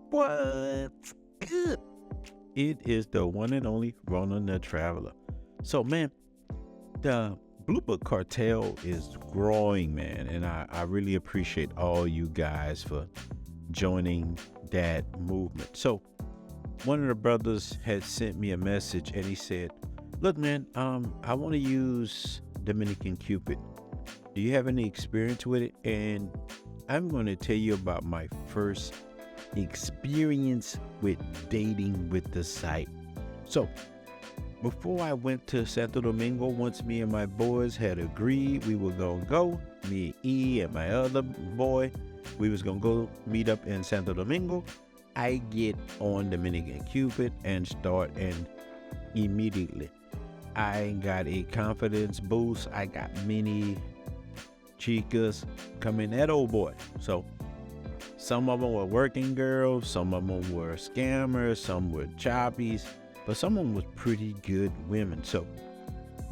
What's good? It is the one and only Ronan the Traveler. So, man, the Blue Book Cartel is growing, man, and I really appreciate all you guys for joining that movement. So, one of the brothers had sent me a message, and he said, "Look, man, I want to use Dominican Cupid. Do you have any experience with it?" And I'm going to tell you about my first experience with dating with the site. So, before I went to Santo Domingo, once me and my boys had agreed we were gonna go, me, E, and my other boy, we was gonna go meet up in Santo Domingo. I get on Dominican Cupid and start, and immediately I got a confidence boost. I got many chicas coming at old boy. So some of them were working girls, some of them were scammers, some were choppies, but some of them was pretty good women. So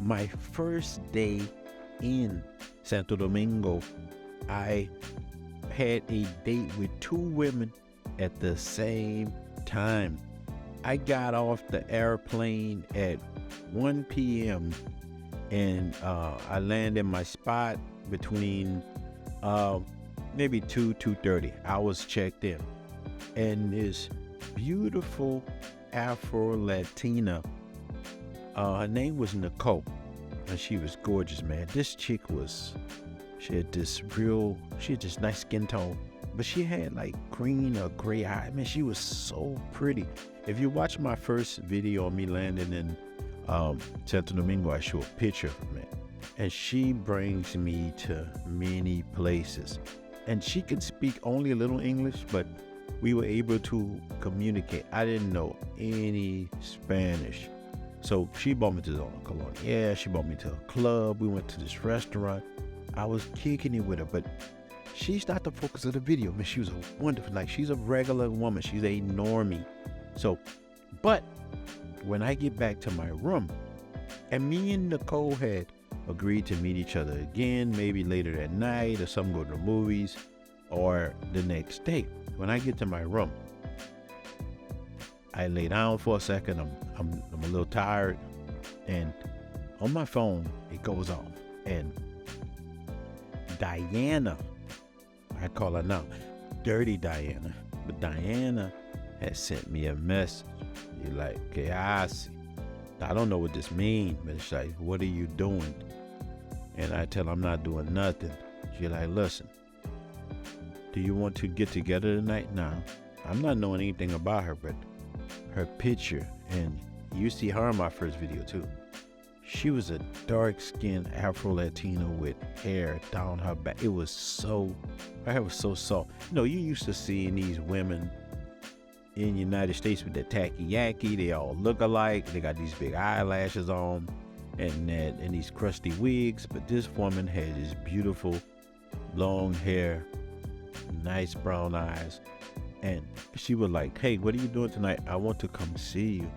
my first day in Santo Domingo, I had a date with two women at the same time. I got off the airplane at 1 p.m. and I landed my spot between maybe 2:30. I was checked in, and this beautiful Afro-Latina, her name was Nicole, and she was gorgeous, man. This chick she had this nice skin tone, but she had like green or gray eye. Man, she was so pretty. If you watch my first video of me landing in Santo Domingo, I show a picture of her, man. And she brings me to many places. And she could speak only a little English, but we were able to communicate. I didn't know any Spanish. So she brought me to the Colonia. Yeah, she brought me to a club. We went to this restaurant. I was kicking it with her, but she's not the focus of the video. Man, she was a wonderful, like, she's a regular woman. She's a normie. So, but when I get back to my room, and me and Nicole had agreed to meet each other again, maybe later that night, or some go to the movies, or the next day. When I get to my room, I lay down for a second. I'm a little tired, and on my phone it goes off, and Diana, I call her now Dirty Diana, but Diana had sent me a message. You're like, "Que hace?" I don't know what this means, but it's like, "What are you doing?" And I tell her I'm not doing nothing. She's like, "Listen, do you want to get together tonight?" Now, I'm not knowing anything about her, but her picture, and you see her in my first video too. She was a dark-skinned Afro-Latina with hair down her back. Her hair was so soft. You know, you used to seeing these women in the United States with the tacky-yaki. They all look alike. They got these big eyelashes on and these crusty wigs. But this woman had this beautiful long hair, nice brown eyes. And she was like, "Hey, what are you doing tonight? I want to come see you."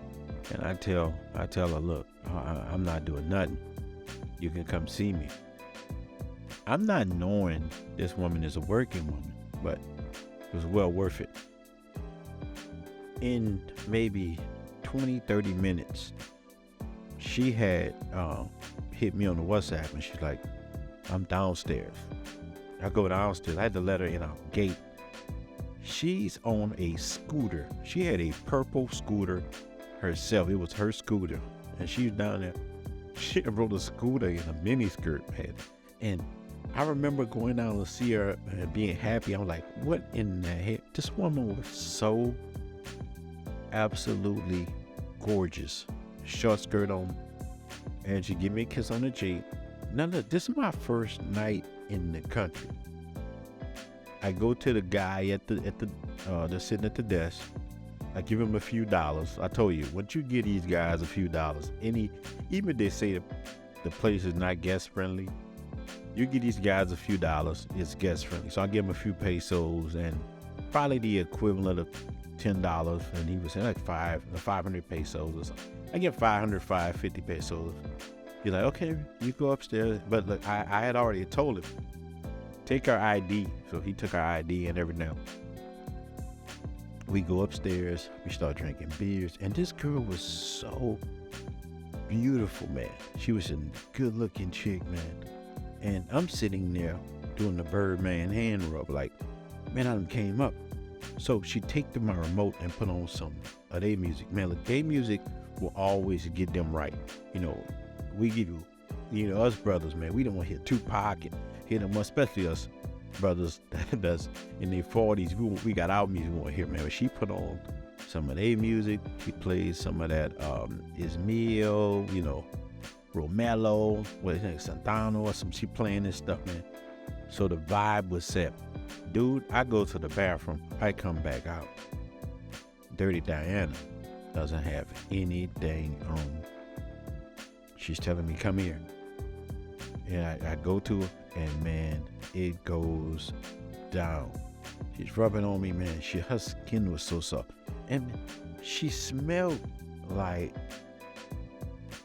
And I tell her, "Look, I'm not doing nothing. You can come see me." I'm not knowing this woman is a working woman, but it was well worth it. In maybe 20-30 minutes, she had hit me on the WhatsApp, and she's like, "I'm downstairs." I go downstairs. I had to let her in our gate. She's on a scooter. She had a purple scooter herself. It was her scooter, and she was down there. She rode a scooter in a mini skirt, man. And I remember going down to see her and being happy. I'm like, "What in the heck?" This woman was so absolutely gorgeous. Short skirt on, and she gave me a kiss on the cheek. Now look, this is my first night in the country. I go to the guy at the that's sitting at the desk. I give him a few dollars. I told you, once you give these guys a few dollars, even if they say the place is not guest friendly, you give these guys a few dollars, it's guest friendly. So I give him a few pesos, and probably the equivalent of $10, and he was saying like 500 pesos or something. I get 550 pesos. He's like, "Okay, you go upstairs." But look, I had already told him, take our ID. So he took our ID and everything. We go upstairs, we start drinking beers, and this girl was so beautiful, man. She was a good looking chick, man. And I'm sitting there doing the Birdman hand rub, like, man, I done came up. So she take my remote and put on some of their music. Man, look, their music will always get them right. You know, we give you, us brothers, man, we don't want to hear Tupac and hear them, especially us brothers that's in their 40s. We got our music we want to hear, man. But she put on some of their music. She plays some of that Ismael, Romelo, what is it, Santana or some. She playing this stuff, man. So the vibe was set. Dude, I go to the bathroom. I come back out. Dirty Diana doesn't have anything on. She's telling me, come here. And I go to her, and man, it goes down. She's rubbing on me, man. Her skin was so soft. And she smelled like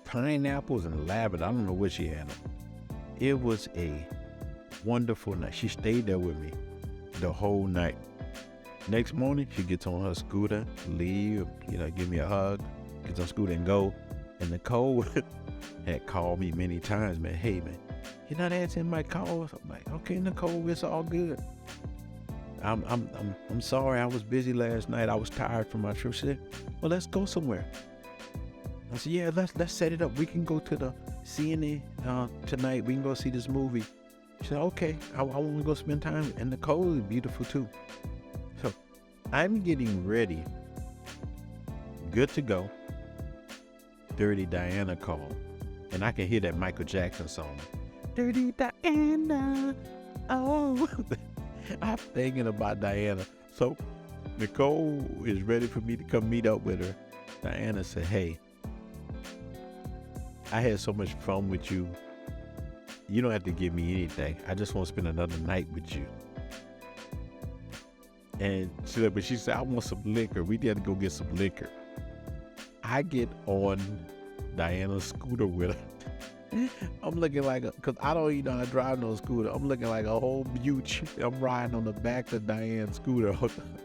pineapples and lavender. I don't know what she had on. It was a wonderful night. She stayed there with me the whole night. Next morning, she gets on her scooter, leave, give me a hug, gets on scooter and go. And Nicole had called me many times, man. Hey, man, you're not answering my calls. I'm like, okay, Nicole, it's all good. I'm sorry, I was busy last night. I was tired from my trip. She said, well, let's go somewhere. I said, yeah, let's set it up. We can go to the CNA tonight. We can go see this movie. She said, okay, I want to go spend time. And Nicole is beautiful too. So I'm getting ready, good to go. Dirty Diana called, and I can hear that Michael Jackson song. Dirty Diana, oh. I'm thinking about Diana. So Nicole is ready for me to come meet up with her. Diana said, hey, I had so much fun with you. You don't have to give me anything. I just want to spend another night with you. And she said, I want some liquor. We had to go get some liquor. I get on Diana's scooter with her. I'm looking like, because I don't even know how to drive no scooter. I'm looking like a whole beaut. I'm riding on the back of Diane's scooter,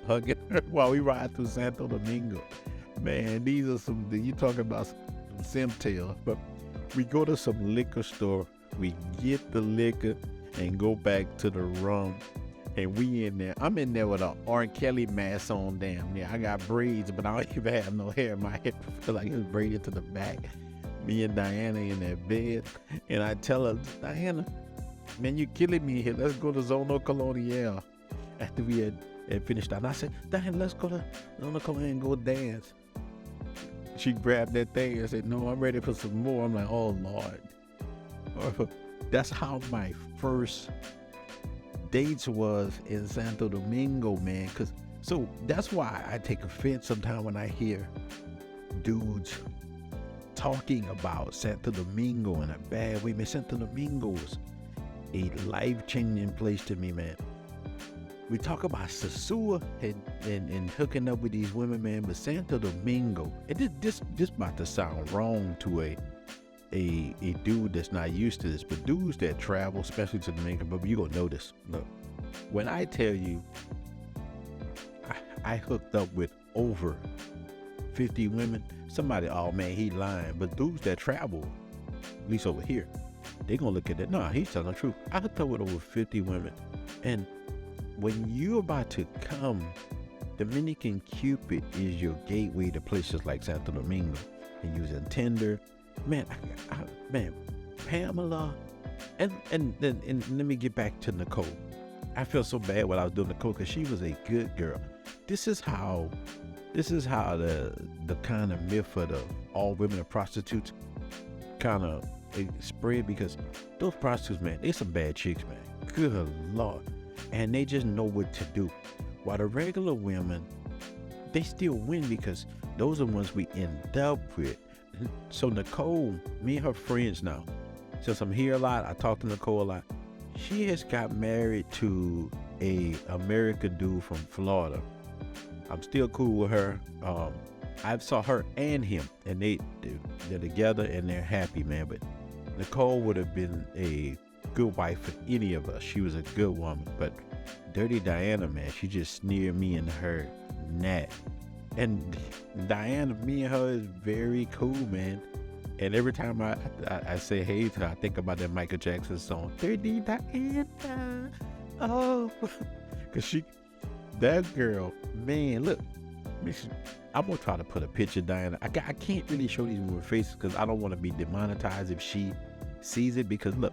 hugging her while we ride through Santo Domingo. Man, these are you talking about some simtail. But we go to some liquor store. We get the liquor and go back to the room. And we in there. I'm in there with an R. Kelly mask on damn near. I got braids, but I don't even have no hair in my head. I feel like it's braided to the back. Me and Diana in that bed. And I tell her, Diana, man, you killing me here. Let's go to Zona Colonial. After we had finished that. And I said, Diana, let's go to Zona Colonial and go dance. She grabbed that thing and said, no, I'm ready for some more. I'm like, oh, Lord. That's how my first dates was in Santo Domingo, man. So that's why I take offense sometimes when I hear dudes talking about Santo Domingo in a bad way. Man, Santo Domingo was a life-changing place to me, man. We talk about Sosua and hooking up with these women, man, but Santo Domingo, and this about to sound wrong to a dude that's not used to this, but dudes that travel, especially to Domingo, but you gonna know this. Look, when I tell you I hooked up with over 50 women, somebody, oh man, he lying. But dudes that travel, at least over here, they gonna look at that. Nah, he's telling the truth. I hooked up with over 50 women. And when you're about to come, Dominican Cupid is your gateway to places like Santo Domingo. And using Tinder, man, man, Pamela, and let me get back to Nicole. I feel so bad when I was doing Nicole because she was a good girl. This is how the kind of myth of the all women are prostitutes kind of spread, because those prostitutes, man, they some bad chicks, man. Good Lord. And they just know what to do. While the regular women, they still win because those are the ones we end up with. So Nicole, me and her friends now, since I'm here a lot, I talk to Nicole a lot. She has got married to a American dude from Florida. I'm still cool with her. I saw her and him, and they're together and they're happy, man. But Nicole would have been a good wife for any of us. She was a good woman. But Dirty Diana, man, she just sneered me and her Nat. And Diana, me and her is very cool, man. And every time I say hey to her, I think about that Michael Jackson song, 3D Diana. Oh, because that girl, man, look, I'm going to try to put a picture of Diana. I can't really show these women's faces because I don't want to be demonetized if she sees it. Because look,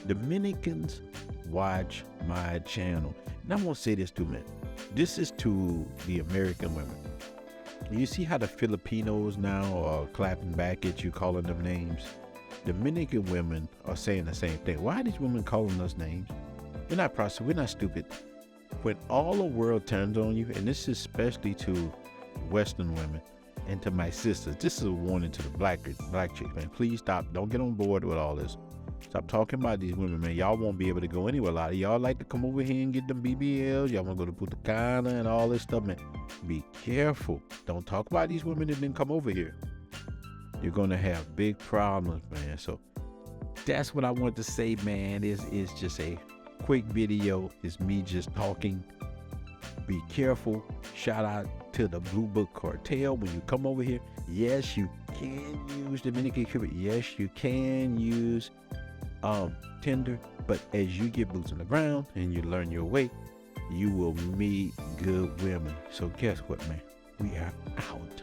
Dominicans watch my channel. And I want to say this too, man. This is to the American women. You see how the Filipinos now are clapping back at you, calling them names? Dominican women are saying the same thing. Why are these women calling us names? We're not prostitutes. We're not stupid. When all the world turns on you, and this is especially to Western women and to my sisters, this is a warning to the black chicks, man. Please stop. Don't get on board with all this. Stop talking about these women, man. Y'all won't be able to go anywhere. A lot of y'all like to come over here and get them BBLs. Y'all want to go to Punta Cana and all this stuff, man. Be careful. Don't talk about these women that didn't come over here. You're going to have big problems, man. So that's what I want to say, man. It's just a quick video. It's me just talking. Be careful. Shout out to the Blue Book Cartel. When you come over here, yes, you can use Dominican Cuban. Yes, you can use Tinder, but as you get boots on the ground and you learn your way, you will meet good women. So guess what, man? We are out.